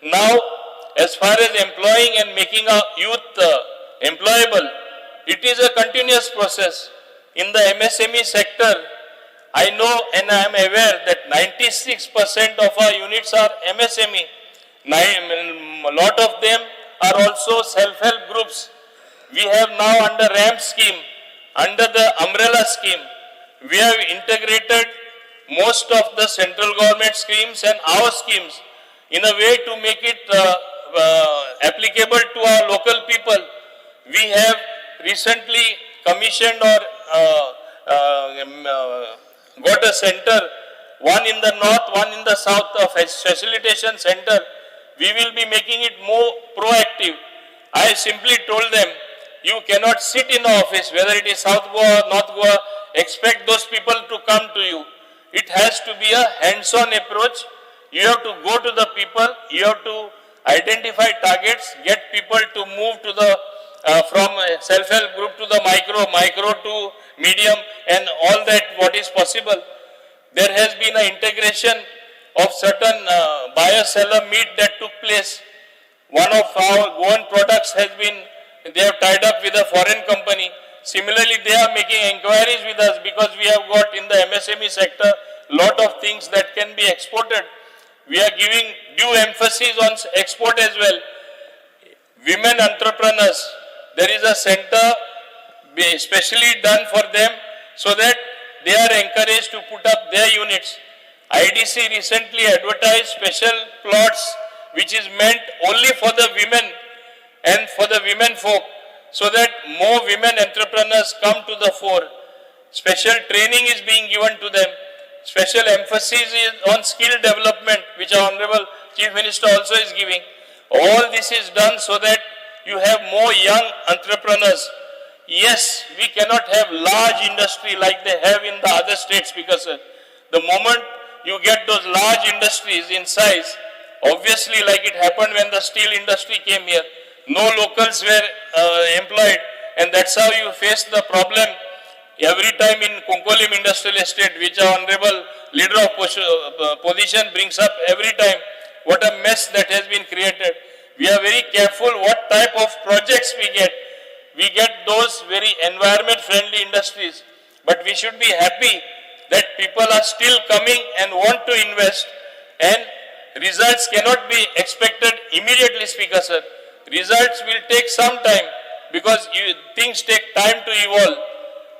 Now, as far as employing and making our youth employable, it is a continuous process. In the MSME sector, I know and I am aware that 96% of our units are MSME. A lot of them are also self-help groups. We have now under RAM scheme, under the umbrella scheme, we have integrated most of the central government schemes and our schemes in a way to make it applicable to our local people. We have recently commissioned or got a center, one in the north, one in the south, of a facilitation center. We will be making it more proactive. I simply told them, you cannot sit in the office, whether it is South Goa or North Goa, expect those people to come to you. It has to be a hands-on approach. You have to go to the people, you have to identify targets, get people to move to the from self-help group to the micro to medium, and all that what is possible. There has been an integration of certain buyer-seller meet that took place. One of our Goan products has been, they have tied up with a foreign company. Similarly, they are making inquiries with us because we have got in the MSME sector lot of things that can be exported. We are giving due emphasis on export as well. Women entrepreneurs, there is a center specially done for them so that they are encouraged to put up their units. IDC recently advertised special plots which is meant only for the women and for the women folk, so that more women entrepreneurs come to the fore. Special training is being given to them. Special emphasis is on skill development, which our Honorable Chief Minister also is giving. All this is done so that you have more young entrepreneurs. Yes, we cannot have large industry like they have in the other states, because the moment you get those large industries in size, obviously like it happened when the steel industry came here, no locals were employed, and that's how you face the problem every time in Konkolim Industrial Estate, which our Honorable Leader of Position brings up every time. What a mess that has been created. We are very careful what type of projects we get. We get those very environment-friendly industries, but we should be happy that people are still coming and want to invest, and results cannot be expected immediately, Speaker sir. Results will take some time because things take time to evolve.